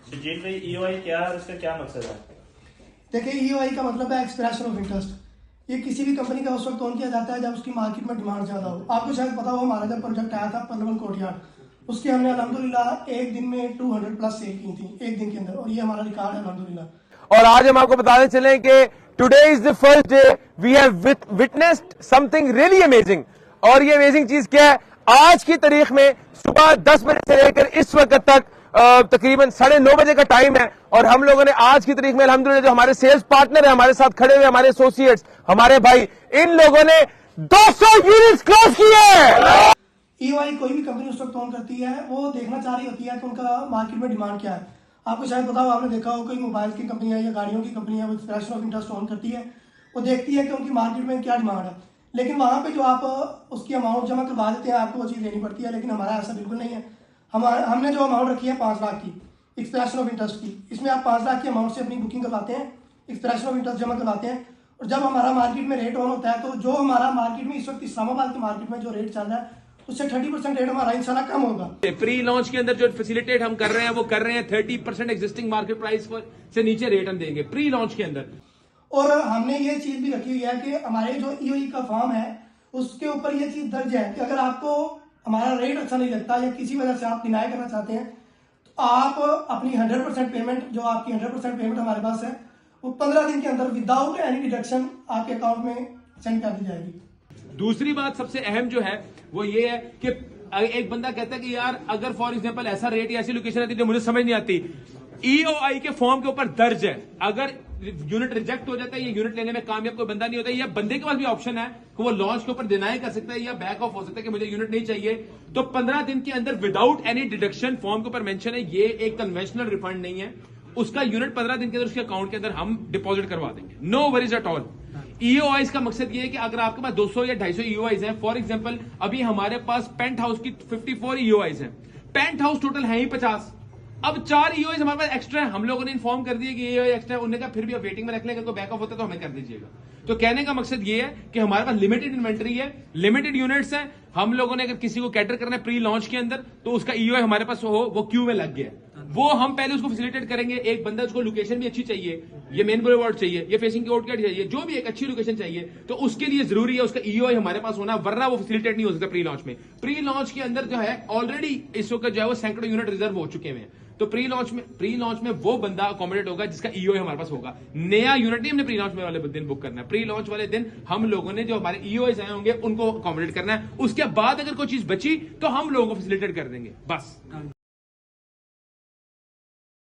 सुजीत भाई ईओआई क्या है और इसका क्या मकसद है? देखिए, ईओआई का मतलब है एक्सप्रेशन ऑफ इंटरेस्ट। ये किसी भी कंपनी का उस वक्त ऑन किया जाता है जब उसकी मार्केट में डिमांड ज्यादा हो। आपको शायद पता हो, हमारा जब प्रोजेक्ट आया था पल्लवन कोर्टयार्ड, उसकी हमने अल्हम्दुलिल्लाह एक दिन में 200+ सेल की थी एक दिन के अंदर, और ये हमारा रिकॉर्ड है अल्हम्दुलिल्लाह। और आज हम आपको बताने चले कि today is the first day we have witnessed something really amazing. और ये अमेजिंग चीज क्या है? आज की तारीख में सुबह 10 बजे से लेकर इस वक्त तक तकरीबन 9:30 बजे का टाइम है, और हम लोगों ने आज की तारीख में अल्हम्दुलिल्लाह जो हमारे सेल्स पार्टनर है, हमारे साथ खड़े हुए हमारे एसोसिएट्स, हमारे भाई, इन लोगों ने 200 यूनिट्स क्लोज किए हैं। ईओआई कोई भी कंपनी उस वक्त ऑन करती है, वो देखना चाह रही होती है कि उनका मार्केट में डिमांड क्या है। आपको शायद पता हो, आपने देखा हो कोई मोबाइल की कंपनी है या गाड़ियों की कंपनी है, वो एक्सप्रेशन ऑफ इंटरेस्ट ऑन करती है, वो देखती है कि उनकी मार्केट में क्या डिमांड है। लेकिन वहां पे जो आप उसकी अमाउंट जमा करवा देते हैं, आपको वो चीज़ लेनी पड़ती है। लेकिन हमारा ऐसा बिल्कुल नहीं है। हमने जो अमाउंट रखी है 5 लाख की एक्सप्रेशन ऑफ इंटरेस्ट की, इसमें आप 5 लाख की अमाउंट से अपनी बुकिंग करवाते हैं, एक्सप्रेशन ऑफ इंटरेस्ट जमा करवाते हैं, और जब हमारा मार्केट में रेट ऑन होता है तो जो हमारा मार्केट में इस वक्त इस्लामाबाद की मार्केट में जो रेट चल रहा है उससे 30% रेट हमारा इंशाल्लाह कम होगा। प्री लॉन्च के अंदर जो फैसिलिटेट हम कर रहे हैं वो कर रहे हैं 30% एग्जिस्टिंग मार्केट प्राइस से नीचे रेट हम देंगे प्री लॉन्च के अंदर। और हमने ये चीज भी रखी हुई है कि हमारे जो ईओई का फॉर्म है उसके ऊपर ये चीज दर्ज है कि अगर आपको हमारा रेट अच्छा नहीं लगता या किसी वजह से आप डिनाई करना चाहते हैं तो आप अपनी 100% पेमेंट, जो आपकी 100% पेमेंट हमारे पास है, वो 15 दिन के अंदर विदाउट एनी डिडक्शन आपके अकाउंट में सेंड कर दी जाएगी। दूसरी बात सबसे अहम जो है वो ये है कि एक बंदा कहता है कि यार अगर फॉर एग्जांपल ऐसा रेट या ऐसी लोकेशन आती है जो मुझे समझ नहीं आती, ईओआई के फॉर्म के ऊपर दर्ज है, अगर यूनिट रिजेक्ट हो जाता है या यूनिट लेने में कामयाब कोई बंदा नहीं होता, या बंदे के पास भी ऑप्शन है कि वो लॉन्च के ऊपर डिनाई कर सकता है या बैक ऑफ हो सकता है कि मुझे यूनिट नहीं चाहिए, तो 15 दिन के अंदर विदाउट एनी डिडक्शन, फॉर्म के ऊपर मेंशन है, ये एक कन्वेंशनल रिफंड नहीं है, उसका यूनिट 15 दिन के अंदर उसके अकाउंट के अंदर हम डिपॉजिट करवा देंगे। No worries at all. EOIs का मकसद ये है कि अगर आपके पास 200 या 250 ईओआईज हैं, फॉर एग्जांपल अभी हमारे पास पेंट हाउस की 54 ईओआईज हैं, पेंट हाउस टोटल है ही 50, अब 4 ईओआईज हमारे पास एक्स्ट्रा है। हम लोगों ने इन्फॉर्म कर दिया कि ईओआई एक्स्ट्रा है, उन्होंने कहा फिर भी आप वेटिंग में रख लेंगे, कोई बैकअप होता है तो हमें कर दीजिएगा। तो कहने का मकसद ये है कि हमारे पास लिमिटेड इन्वेंटरी है, लिमिटेड यूनिट्स हैं, हम लोगों ने अगर किसी को कैटर करना है प्री लॉन्च के अंदर तो उसका ईओआई हमारे पास हो, वो क्यू में लग गया, वो हम पहले उसको फैसिलिटेट करेंगे। एक बंदा उसको लोकेशन भी अच्छी चाहिए, ये मेन बुलेवार्ड चाहिए, ये फेसिंग कोर्टयार्ड चाहिए, जो भी एक अच्छी लोकेशन चाहिए, तो उसके लिए जरूरी है उसका ईओआई हमारे पास होना, वरना वो फैसिलिटेट नहीं हो सकता प्री लॉन्च में। प्री लॉन्च के अंदर जो है ऑलरेडी इस वक्त जो है वो सैकड़ों यूनिट रिजर्व हो चुके हैं, तो प्री लॉन्च में वो बंदा अकोमोडेट होगा जिसका ईओआई हमारे पास होगा। नया यूनिट नहीं हमने प्री लॉन्च में वाले दिन बुक करना है, प्री लॉन्च वाले दिन हम लोगों ने जो हमारे ईओआईज आए होंगे उनको अकोमोडेट करना है। उसके बाद अगर कोई चीज बची तो हम लोगों को फैसिलिटेट कर देंगे बस।